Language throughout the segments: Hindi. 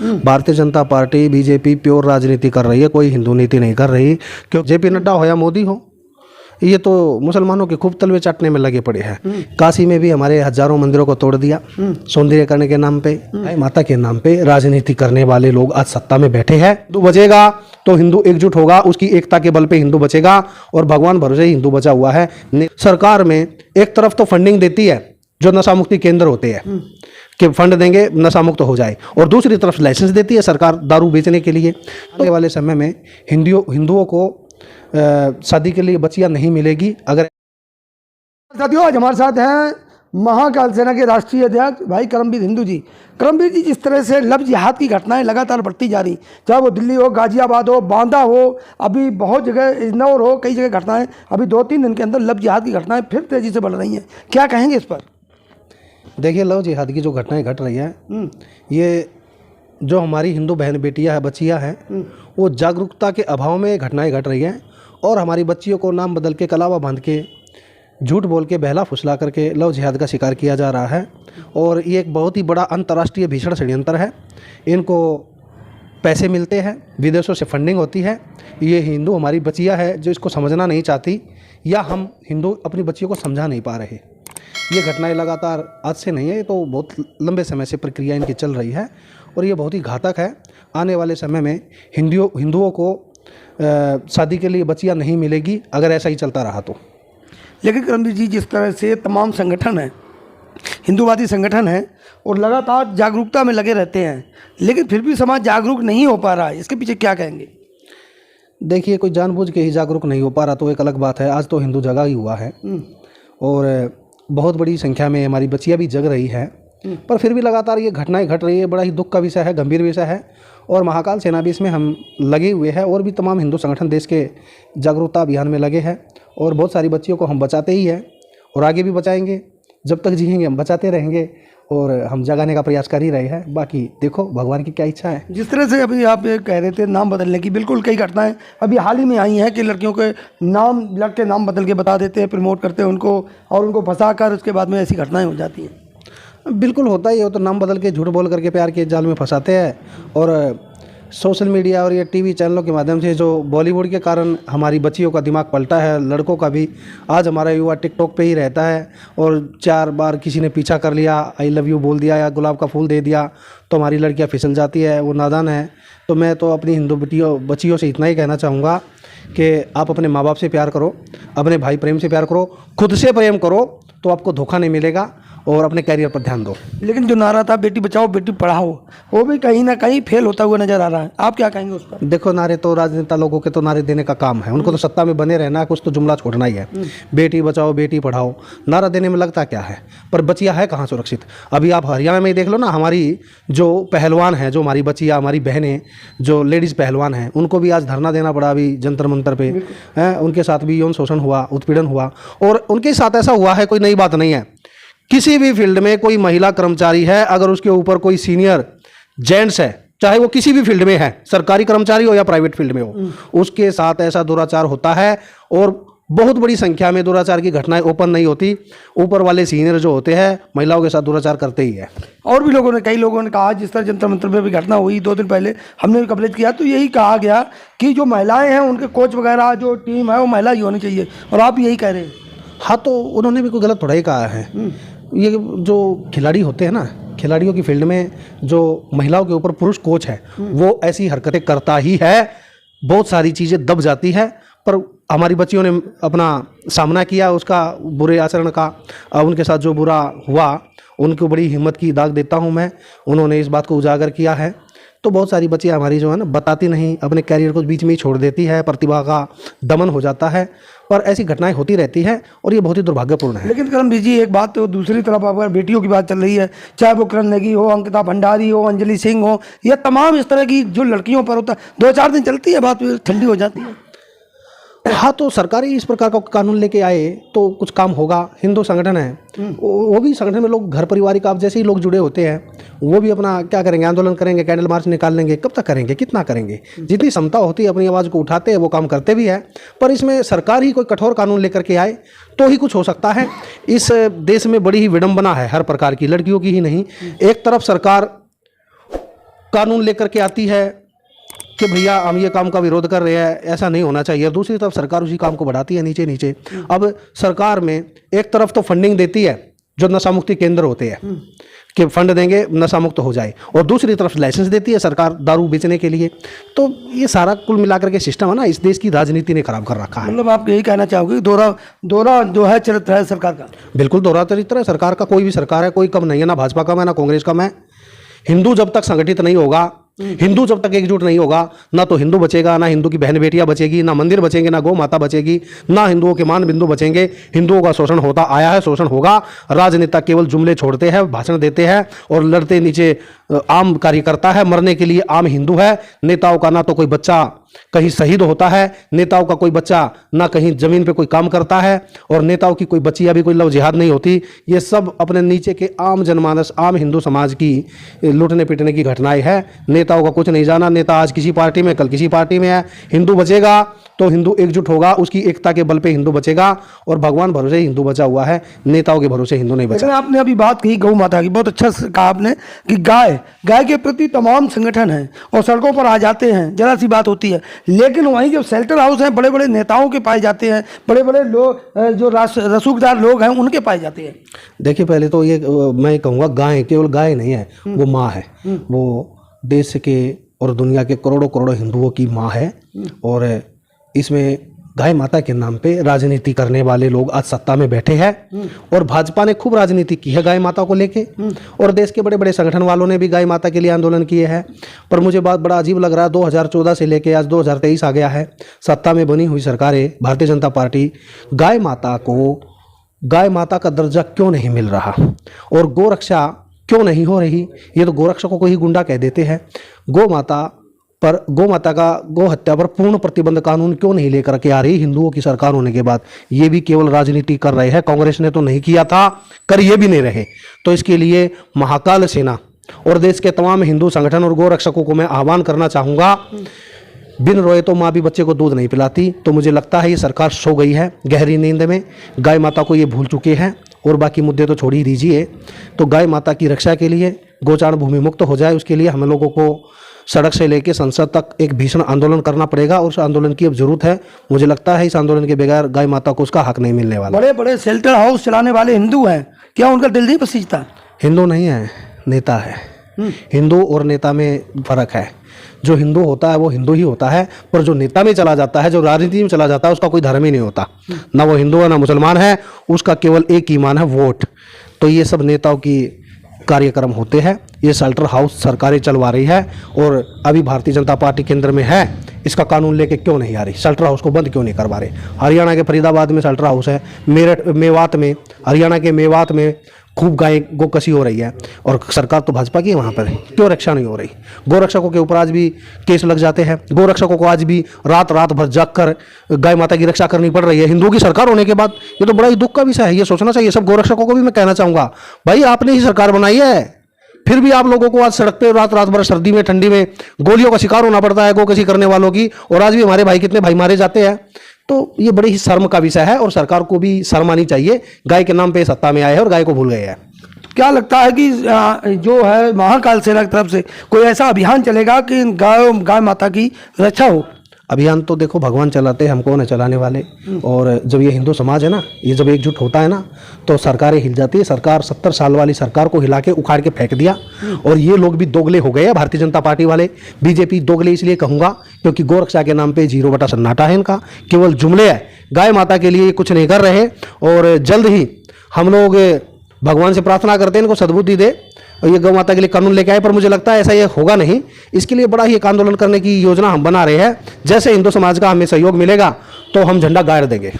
Bharatiya Janata party BJP pure राजनीति कर रही है, कोई हिंदू नीति नहीं कर रही। क्यों जेपी नड्डा हो या मोदी हो, ये तो मुसलमानों के खूब तलवे चाटने में लगे पड़े हैं। काशी में भी हमारे हजारों मंदिरों को तोड़ दिया सौंदर्य करने के नाम पे, माता के नाम पे राजनीति करने वाले लोग आज सत्ता में बैठे हैं। हिंदू बचेगा तो हिंदू एकजुट होगा, उसकी एकता के बल पे हिंदू बचेगा और भगवान भरोसे ही हिंदू बचा हुआ है। सरकार में एक तरफ तो फंडिंग देती है जो नशा मुक्ति केंद्र होते हैं कि फंड देंगे नशा मुक्त हो जाए, और दूसरी तरफ लाइसेंस देती है सरकार दारू बेचने के लिए। आने वाले समय में हिंदुओं को शादी के लिए बच्चियां नहीं मिलेगी। अगर साथियों, आज हमारे साथ हैं महाकाल सेना के राष्ट्रीय अध्यक्ष भाई करमवीर हिंदू जी। करमवीर जी, जिस तरह से लव जिहाद की घटनाएं लगातार बढ़ती जा रही, चाहे वो दिल्ली हो, गाजियाबाद हो, बांदा हो, अभी बहुत जगह इजनौर हो, कई जगह घटनाएं, अभी 2-3 दिन के अंदर लव जिहाद की घटनाएं फिर तेजी से बढ़ रही हैं, क्या कहेंगे इस पर? देखिए, लव जिहाद की जो घटनाएं घट रही हैं, ये जो हमारी हिंदू बहन बेटियां हैं, बच्चियां हैं, वो जागरूकता के अभाव में घटनाएं घट रही हैं और हमारी बच्चियों को नाम बदल के, कलावा बांध के, झूठ बोल के, बहला फुसला करके लव जिहाद का शिकार किया जा रहा है। और ये एक बहुत ही बड़ा अंतर्राष्ट्रीय भीषण षड्यंत्र है। इनको पैसे मिलते हैं, विदेशों से फंडिंग होती है। ये हिंदू हमारी बच्चियाँ है जो इसको समझना नहीं चाहती, या हम हिंदू अपनी बच्चियों को समझा नहीं पा रहे। ये घटनाएं लगातार आज से नहीं है, ये तो बहुत लंबे समय से प्रक्रिया इनकी चल रही है और ये बहुत ही घातक है। आने वाले समय में हिंदुओं को शादी के लिए बच्चियां नहीं मिलेगी अगर ऐसा ही चलता रहा तो। लेकिन करमवीर जी, जिस तरह से तमाम संगठन हैं, हिंदूवादी संगठन हैं और लगातार जागरूकता में लगे रहते हैं, लेकिन फिर भी समाज जागरूक नहीं हो पा रहा है, इसके पीछे क्या कहेंगे? देखिए, कोई जानबूझ के ही जागरूक नहीं हो पा रहा तो एक अलग बात है। आज तो हिंदू जगा ही हुआ है और बहुत बड़ी संख्या में हमारी बच्चियां भी जग रही है, पर फिर भी लगातार ये घटनाएं घट रही है। बड़ा ही दुख का विषय है, गंभीर विषय है और महाकाल सेना भी इसमें हम लगे हुए हैं और भी तमाम हिंदू संगठन देश के जागरूकता अभियान में लगे हैं और बहुत सारी बच्चियों को हम बचाते ही हैं और आगे भी बचाएंगे। जब तक जिएंगे हम बचाते रहेंगे और हम जगाने का प्रयास कर ही रहे हैं। बाकी देखो भगवान की क्या इच्छा है। जिस तरह से अभी आप कह रहे थे नाम बदलने की, बिल्कुल कई घटनाएं अभी हाल ही में आई हैं कि लड़कियों के नाम, लड़के नाम बदल के बता देते हैं, प्रमोट करते हैं उनको और उनको फंसा कर उसके बाद में ऐसी घटनाएं हो जाती हैं। बिल्कुल होता ही है, तो नाम बदल के झूठ बोल करके प्यार के जाल में फंसाते हैं। और सोशल मीडिया और ये टीवी चैनलों के माध्यम से जो बॉलीवुड के कारण हमारी बच्चियों का दिमाग पलटा है, लड़कों का भी। आज हमारा युवा टिकटॉक पे ही रहता है और 4 बार किसी ने पीछा कर लिया, आई लव यू बोल दिया या गुलाब का फूल दे दिया तो हमारी लड़कियां फिसल जाती है, वो नादान है। तो मैं तो अपनी हिंदू बच्चियों से इतना ही कहना चाहूँगा कि आप अपने माँ बाप से प्यार करो, अपने भाई प्रेम से प्यार करो, खुद से प्रेम करो तो आपको धोखा नहीं मिलेगा और अपने कैरियर पर ध्यान दो। लेकिन जो नारा था बेटी बचाओ बेटी पढ़ाओ, वो भी कहीं ना कहीं फेल होता हुआ नजर आ रहा है, आप क्या कहेंगे उस पर? देखो, नारे तो राजनेता लोगों के तो नारे देने का काम है, उनको तो सत्ता में बने रहना है, कुछ तो जुमला छोड़ना ही है। बेटी बचाओ बेटी पढ़ाओ नारा देने में लगता क्या है, पर बच्चियां है कहाँ सुरक्षित? अभी आप हरियाणा में ही देख लो ना, हमारी जो पहलवान है, जो हमारी बच्चियां, हमारी बहनें, जो लेडीज़ पहलवान हैं, उनको भी आज धरना देना पड़ा अभी जंतर मंतर पे है। उनके साथ भी यौन शोषण हुआ, उत्पीड़न हुआ और उनके साथ ऐसा हुआ है, कोई नई बात नहीं है। किसी भी फील्ड में कोई महिला कर्मचारी है, अगर उसके ऊपर कोई सीनियर जेंट्स है, चाहे वो किसी भी फील्ड में है, सरकारी कर्मचारी हो या प्राइवेट फील्ड में हो, उसके साथ ऐसा दुराचार होता है और बहुत बड़ी संख्या में दुराचार की घटनाएं ओपन नहीं होती। ऊपर वाले सीनियर जो होते हैं महिलाओं के साथ दुराचार करते ही है। और भी लोगों ने, कई लोगों ने कहा, जिस तरह जंतर मंतर में भी घटना हुई 2 दिन पहले, हमने भी कवरेज किया तो यही कहा गया कि जो महिलाएं हैं उनके कोच वगैरह जो टीम है वो महिला ही होनी चाहिए, और आप यही कह रहे हैं। हाँ, तो उन्होंने भी कोई गलत थोड़ा ही कहा है। ये जो खिलाड़ी होते हैं ना, खिलाड़ियों की फील्ड में जो महिलाओं के ऊपर पुरुष कोच है वो ऐसी हरकतें करता ही है, बहुत सारी चीज़ें दब जाती है। पर हमारी बच्चियों ने अपना सामना किया उसका, बुरे आचरण का। उनके साथ जो बुरा हुआ उनको बड़ी हिम्मत की दाग देता हूँ मैं, उन्होंने इस बात को उजागर किया है। तो बहुत सारी बच्चियाँ हमारी जो है ना बताती नहीं, अपने कैरियर को बीच में ही छोड़ देती है, प्रतिभा का दमन हो जाता है और ऐसी घटनाएं होती रहती हैं और ये बहुत ही दुर्भाग्यपूर्ण है। लेकिन करमवीर जी, एक बात तो दूसरी तरफ अगर बेटियों की बात चल रही है, चाहे वो किरण नेगी हो, अंकिता भंडारी हो, अंजलि सिंह हो, या तमाम इस तरह की जो लड़कियों पर होता है, 2-4 दिन चलती है बात, ठंडी हो जाती है। हाँ, तो सरकारी इस प्रकार का कानून लेके आए तो कुछ काम होगा। हिंदू संगठन है, वो भी संगठन में लोग घर परिवारिक आप जैसे ही लोग जुड़े होते हैं, वो भी अपना क्या करेंगे, आंदोलन करेंगे, कैंडल मार्च निकाल लेंगे। कब तक करेंगे, कितना करेंगे? जितनी क्षमता होती है अपनी आवाज़ को उठाते हैं, वो काम करते भी है। पर इसमें सरकार ही कोई कठोर कानून लेकर के आए तो ही कुछ हो सकता है। इस देश में बड़ी ही विडंबना है हर प्रकार की, लड़कियों की ही नहीं। एक तरफ सरकार कानून लेकर के आती है कि भैया हम ये काम का विरोध कर रहे हैं, ऐसा नहीं होना चाहिए। दूसरी तरफ सरकार उसी काम को बढ़ाती है नीचे नीचे। अब सरकार में एक तरफ तो फंडिंग देती है, जो नशा मुक्ति केंद्र होते हैं कि फंड देंगे नशा मुक्त हो जाए, और दूसरी तरफ लाइसेंस देती है सरकार दारू बेचने के लिए। तो ये सारा कुल मिलाकर के सिस्टम है ना, इस देश की राजनीति ने खराब कर रखा है। मतलब आप यही कहना चाहोगे दोहरा जो है चरित्र है सरकार का? बिल्कुल दोहरा चरित्र है सरकार का। कोई भी सरकार है, कोई कम नहीं है, ना भाजपा कम है ना कांग्रेस कम है। हिंदू जब तक संगठित नहीं होगा, हिंदू जब तक एकजुट नहीं होगा, ना तो हिंदू बचेगा, ना हिंदू की बहन बेटियां बचेगी, ना मंदिर बचेंगे, ना गौ माता बचेगी, ना हिंदुओं के मान बिंदु बचेंगे। हिंदुओं का शोषण होता आया है, शोषण होगा। राजनेता केवल जुमले छोड़ते हैं, भाषण देते हैं और लड़ते नीचे आम कार्यकर्ता है, मरने के लिए आम हिंदू है। नेताओं का ना तो कोई बच्चा कहीं शहीद होता है, नेताओं का कोई बच्चा ना कहीं जमीन पे कोई काम करता है, और नेताओं की कोई बच्चियां भी कोई लव जिहाद नहीं होती। ये सब अपने नीचे के आम जनमानस, आम हिंदू समाज की लूटने पिटने की घटनाएं है। नेताओं का कुछ नहीं जाना। नेता आज किसी पार्टी में, कल किसी पार्टी में है। हिंदू बचेगा तो हिंदू एकजुट होगा, उसकी एकता के बल पे हिंदू बचेगा, और भगवान भरोसे ही हिंदू बचा हुआ है, नेताओं के भरोसे हिंदू नहीं बचा। आपने अभी बात कही गौ माता की, बहुत अच्छा कहा आपने कि गाय के प्रति तमाम संगठन हैं और सड़कों पर आ जाते हैं, जरा सी बात होती है। लेकिन वहीं जो शेल्टर हाउस हैं, बड़े बड़े नेताओं के पाए जाते हैं, बड़े बड़े लोग जो रसूखदार लोग हैं उनके पाए जाते हैं। देखिए पहले तो ये मैं कहूँगा, गाय केवल गाय नहीं है, वो माँ है। वो देश के और दुनिया के करोड़ों करोड़ों हिंदुओं की माँ है। और इसमें गाय माता के नाम पे राजनीति करने वाले लोग आज सत्ता में बैठे हैं, और भाजपा ने खूब राजनीति की है गाय माता को लेके, और देश के बड़े बड़े संगठन वालों ने भी गाय माता के लिए आंदोलन किए हैं। पर मुझे बात बड़ा अजीब लग रहा है, 2014 से लेके आज 2023 आ गया है, सत्ता में बनी हुई सरकारें, भारतीय जनता पार्टी गाय माता का दर्जा क्यों नहीं मिल रहा, और गौ रक्षा क्यों नहीं हो रही। ये तो गोरक्षकों को ही गुंडा कह देते हैं। गौ माता का गौ हत्या पर पूर्ण प्रतिबंध कानून क्यों नहीं लेकर के आ रही हिंदुओं की सरकार होने के बाद। ये भी केवल राजनीति कर रहे हैं। कांग्रेस ने तो नहीं किया था, कर ये भी नहीं रहे। तो इसके लिए महाकाल सेना और देश के तमाम हिंदू संगठन और गौ रक्षकों को मैं आह्वान करना चाहूँगा, बिन रोए तो माँ भी बच्चे को दूध नहीं पिलाती। तो मुझे लगता है ये सरकार सो गई है गहरी नींद में। गाय माता को ये भूल चुके हैं, और बाकी मुद्दे तो छोड़ ही दीजिए। तो गाय माता की रक्षा के लिए गोचारण भूमि मुक्त हो जाए, उसके लिए हम लोगों को सड़क से लेकर संसद तक एक भीषण आंदोलन करना पड़ेगा, और उस आंदोलन की अब जरूरत है। मुझे लगता है इस आंदोलन के बगैर गाय माता को उसका हक नहीं मिलने वाला। बड़े बड़े शेल्टर हाउस चलाने वाले हिंदू हैं, क्या उनका दिल नहीं पसीजता? हिंदू नहीं है, नेता है। हिंदू और नेता में फर्क है। जो हिंदू होता है वो हिंदू ही होता है, पर जो नेता में चला जाता है, जो राजनीति में चला जाता है, उसका कोई धर्म ही नहीं होता। ना वो हिंदू है ना मुसलमान है, उसका केवल एक ईमान है, वोट। तो ये सब नेताओं की कार्यक्रम होते हैं। ये शेल्टर हाउस सरकारें चलवा रही है, और अभी भारतीय जनता पार्टी केंद्र में है, इसका कानून लेके क्यों नहीं आ रही? शेल्टर हाउस को बंद क्यों नहीं करवा रहे? हरियाणा के फरीदाबाद में शेल्टर हाउस है, मेवात में, हरियाणा के मेवात में खूब गाय गोकसी हो रही है, और सरकार तो भाजपा की है वहाँ पर, क्यों रक्षा नहीं हो रही? गोरक्षकों के ऊपर आज भी केस लग जाते हैं। गोरक्षकों को आज भी रात भर जाग कर गाय माता की रक्षा करनी पड़ रही है हिंदुओं की सरकार होने के बाद। ये तो बड़ा ही दुख का विषय है। ये सोचना चाहिए सब गोरक्षकों को भी मैं कहना चाहूँगा, भाई आपने ही सरकार बनाई है, फिर भी आप लोगों को आज सड़क पे रात भर सर्दी में ठंडी में गोलियों का शिकार होना पड़ता है गोकसी करने वालों की। और आज भी हमारे भाई कितने भाई मारे जाते हैं। तो ये बड़े ही शर्म का विषय है, और सरकार को भी शर्म आनी चाहिए। गाय के नाम पे सत्ता में आए हैं और गाय को भूल गए हैं। क्या लगता है कि जो है महाकाल सेना की तरफ से कोई ऐसा अभियान चलेगा कि गाय माता की रक्षा हो? अभियान तो देखो भगवान चलाते हैं, हम कौन है चलाने वाले। और जब ये हिंदू समाज है ना, ये जब एकजुट होता है ना, तो सरकारें हिल जाती है। सरकार 70 साल वाली सरकार को हिला के उखाड़ के फेंक दिया, और ये लोग भी दोगले हो गए हैं, भारतीय जनता पार्टी वाले। बीजेपी दोगले इसलिए कहूँगा क्योंकि गोरक्षा के नाम पे 0 बटा सन्नाटा है इनका, केवल जुमले है। गाय माता के लिए कुछ नहीं कर रहे, और जल्द ही हम लोग भगवान से प्रार्थना करते हैं इनको सद्बुद्धि दे और ये गौ माता के लिए कानून लेके आए। पर मुझे लगता है ऐसा ये होगा नहीं। इसके लिए बड़ा ही एक आंदोलन करने की योजना हम बना रहे हैं। जैसे हिंदू समाज का हमें सहयोग मिलेगा तो हम झंडा गाड़ देंगे।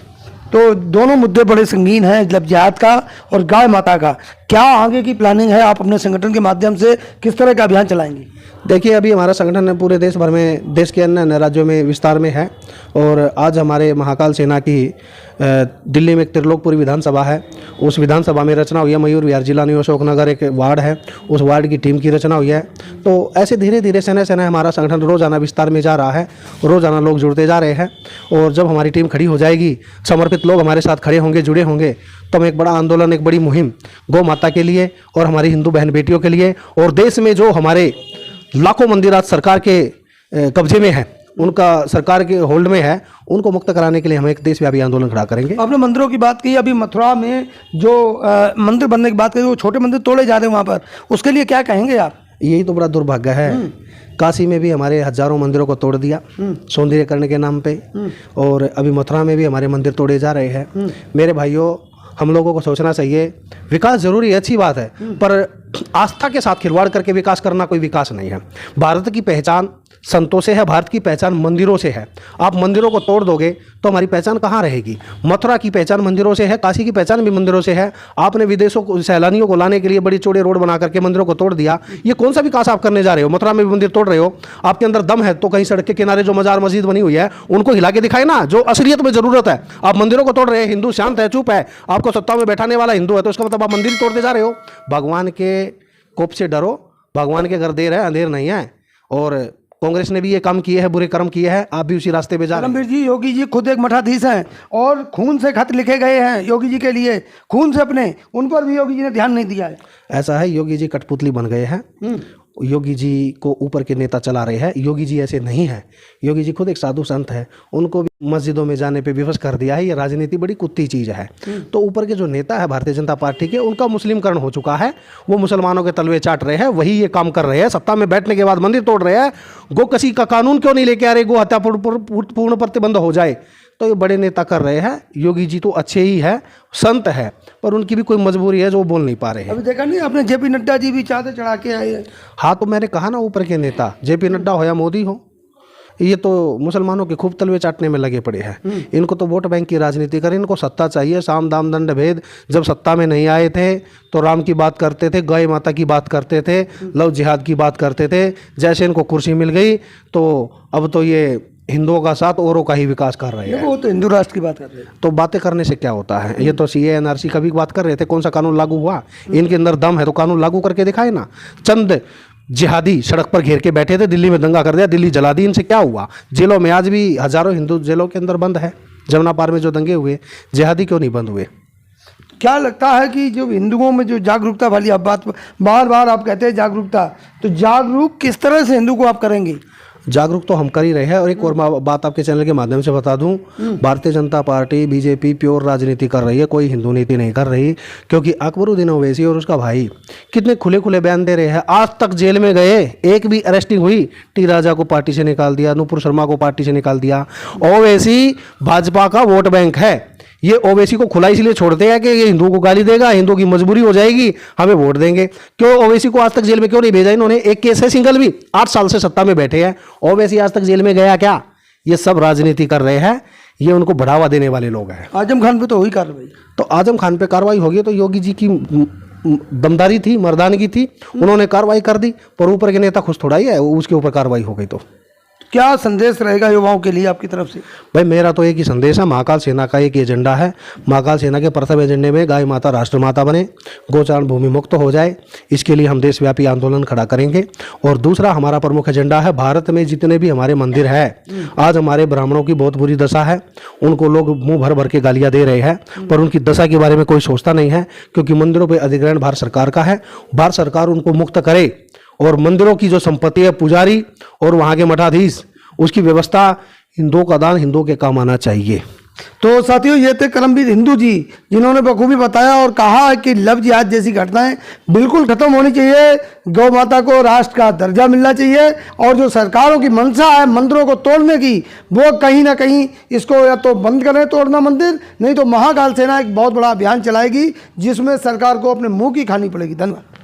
तो दोनों मुद्दे बड़े संगीन हैं, जब जिहाद का और गाय माता का। क्या आगे की प्लानिंग है? आप अपने संगठन के माध्यम से किस तरह का अभियान चलाएंगे? देखिए अभी हमारा संगठन पूरे देश भर में, देश के अन्य राज्यों में विस्तार में है। और आज हमारे महाकाल सेना की दिल्ली में एक त्रिलोकपुरी विधानसभा है, उस विधानसभा में रचना हुई है। मयूर विहार जिला न्यू अशोक नगर एक वार्ड है, उस वार्ड की टीम की रचना हुई है। तो ऐसे धीरे धीरे सेना हमारा संगठन रोज़ाना विस्तार में जा रहा है, रोज़ाना लोग जुड़ते जा रहे हैं। और जब हमारी टीम खड़ी हो जाएगी, समर्पित लोग हमारे साथ खड़े होंगे, जुड़े होंगे, तो हम एक बड़ा आंदोलन, एक बड़ी मुहिम गौ माता के लिए और हमारी हिंदू बहन बेटियों के लिए, और देश में जो हमारे लाखों मंदिर आज सरकार के कब्जे में है, उनका सरकार के होल्ड में है, उनको मुक्त कराने के लिए हम एक देशव्यापी आंदोलन खड़ा करेंगे। आपने मंदिरों की बात की, अभी मथुरा में जो मंदिर बनने की बात करी, वो छोटे मंदिर तोड़े जा रहे हैं वहाँ पर, उसके लिए क्या कहेंगे आप? यही तो बड़ा दुर्भाग्य है। काशी में भी हमारे हजारों मंदिरों को तोड़ दिया सौंदर्यीकरण के नाम पे, और अभी मथुरा में भी हमारे मंदिर तोड़े जा रहे हैं। मेरे भाइयों, हम लोगों को सोचना चाहिए, विकास जरूरी है, अच्छी बात है, पर आस्था के साथ खिलवाड़ करके विकास करना कोई विकास नहीं है। भारत की पहचान संतों से है, भारत की पहचान मंदिरों से है। आप मंदिरों को तोड़ दोगे तो हमारी पहचान कहाँ रहेगी? मथुरा की पहचान मंदिरों से है, काशी की पहचान भी मंदिरों से है। आपने विदेशों को, सैलानियों को लाने के लिए बड़ी चौड़े रोड बना करके मंदिरों को तोड़ दिया। ये कौन सा विकास आप करने जा रहे हो? मथुरा में भी मंदिर तोड़ रहे हो। आपके अंदर दम है तो कहीं सड़क के किनारे जो मजार मस्जिद बनी हुई है उनको हिला के दिखाए ना, जो असलियत में जरूरत है। आप मंदिरों को तोड़ रहे हैं। हिंदू शांत है, चुप है, आपको सत्ता में बैठाने वाला हिंदू है, तो इसका मतलब आप मंदिर तोड़ते जा रहे हो। भगवान के कोप से डरो, भगवान के घर देर है, अंधेर नहीं है। और कांग्रेस ने भी ये काम किए हैं, बुरे कर्म किए हैं, आप भी उसी रास्ते पे जा रहे हैं। करमबीर जी, योगी जी खुद एक मठाधीश हैं और खून से खत लिखे गए हैं योगी जी के लिए, खून से अपने, उन पर भी योगी जी ने ध्यान नहीं दिया है। ऐसा है, योगी जी कठपुतली बन गए हैं। योगी जी को ऊपर के नेता चला रहे हैं। योगी जी ऐसे नहीं है। योगी जी खुद एक साधु संत है, उनको भी मस्जिदों में जाने पे विवश कर दिया है। ये राजनीति बड़ी कुत्ती चीज है। तो ऊपर के जो नेता है भारतीय जनता पार्टी के, उनका मुस्लिमकरण हो चुका है। वो मुसलमानों के तलवे चाट रहे हैं, वही ये काम कर रहे हैं। सत्ता में बैठने के बाद मंदिर तोड़ रहे हैं। गो कसी का कानून क्यों नहीं लेके आ रहे? गो हत्या पूर्ण प्रतिबंध हो जाए, तो ये बड़े नेता कर रहे हैं। योगी जी तो अच्छे ही है, संत है, पर उनकी भी कोई मजबूरी है जो वो बोल नहीं पा रहे हैं। अभी देखा नहीं आपने, जेपी नड्डा जी भी चाहते चढ़ा के आए हैं। हाँ, तो मैंने कहा ना, ऊपर के नेता जेपी नड्डा हो या मोदी हो, ये तो मुसलमानों के खूब तलवे चाटने में लगे पड़े हैं। इनको तो वोट बैंक की राजनीति करें, इनको सत्ता चाहिए। साम दाम दंड भेद। जब सत्ता में नहीं आए थे तो राम की बात करते थे, गाय माता की बात करते थे, लव जिहाद की बात करते थे। जैसे इनको कुर्सी मिल गई तो अब तो ये हिंदुओं का साथ औरों का ही विकास कर रहे हैं। वो तो हिंदू राष्ट्र की बात कर रहे हैं। तो बातें करने से क्या होता है? ये तो सीए एनआरसी का भी बात कर रहे थे, कौन सा कानून लागू हुआ? इनके अंदर दम है तो कानून लागू करके दिखाए ना। चंद जिहादी सड़क पर घेर के बैठे थे, दिल्ली में दंगा कर दिया, दिल्ली जला दी, इनसे क्या हुआ? जेलों में आज भी हजारों हिंदू जेलों के अंदर बंद है। जमुना पार में जो दंगे हुए, जिहादी क्यों नहीं बंद हुए? क्या लगता है कि जो हिंदुओं में जो जागरूकता वाली आप बात बार बार आप कहते हैं जागरूकता, तो जागरूक किस तरह से हिंदू को आप करेंगे? जागरूक तो हम कर ही रहे हैं। और एक और बात आपके चैनल के माध्यम से बता दूं, Bharatiya Janata party BJP pure राजनीति कर रही है, कोई हिंदू नीति नहीं कर रही। क्योंकि अकबरुद्दीन ओवैसी और उसका भाई कितने खुले खुले बयान दे रहे हैं। आज तक जेल में गए, एक भी अरेस्टिंग हुई? टी राजा को पार्टी से निकाल दिया, नुपुर शर्मा को पार्टी से निकाल दिया। ओवैसी भाजपा का वोट बैंक है। ये ओवैसी को खुला इसलिए छोड़ते हैं कि ये हिंदुओं को गाली देगा, हिंदुओं की मजबूरी हो जाएगी, हमें वोट देंगे। क्यों ओवैसी को आज तक जेल में क्यों नहीं भेजा इन्होंने? एक केस है सिंगल भी, 8 साल से सत्ता में बैठे हैं। ओवैसी आज तक जेल में गया क्या? ये सब राजनीति कर रहे हैं, ये उनको बढ़ावा देने वाले लोग हैं। आजम खान पे तो हुई कार्रवाई, तो आजम खान पे कार्रवाई होगी तो योगी जी की दमदारी थी, मर्दानगी थी, उन्होंने कार्रवाई कर दी। पर ऊपर के नेता खुश थोड़ा ही है, उसके ऊपर कार्रवाई हो गई। तो क्या संदेश रहेगा युवाओं के लिए आपकी तरफ से? भाई मेरा तो एक ही संदेश है, महाकाल सेना का एक एजेंडा है। महाकाल सेना के प्रथम एजेंडे में गाय माता राष्ट्रमाता बने, गोचारण भूमि मुक्त हो जाए, इसके लिए हम देशव्यापी आंदोलन खड़ा करेंगे। और दूसरा हमारा प्रमुख एजेंडा है, भारत में जितने भी हमारे मंदिर है, आज हमारे ब्राह्मणों की बहुत बुरी दशा है। उनको लोग मुंह भर भर के गालियां दे रहे हैं, पर उनकी दशा के बारे में कोई सोचता नहीं है। क्योंकि मंदिरों पर अधिग्रहण भारत सरकार का है। भारत सरकार उनको मुक्त करे और मंदिरों की जो संपत्ति है, पुजारी और वहाँ के मठाधीश, उसकी व्यवस्था हिंदुओं का दान हिंदुओं के काम आना चाहिए। तो साथियों, ये थे करमबीर हिंदू जी, जिन्होंने बखूबी बताया और कहा है कि लव जिहाद जैसी घटनाएं बिल्कुल खत्म होनी चाहिए। गौ माता को राष्ट्र का दर्जा मिलना चाहिए। और जो सरकारों की मंशा है मंदिरों को तोड़ने की, वो कहीं ना कहीं इसको या तो बंद करें तोड़ना मंदिर, नहीं तो महाकाल सेना एक बहुत बड़ा अभियान चलाएगी जिसमें सरकार को अपने मुंह की खानी पड़ेगी। धन्यवाद।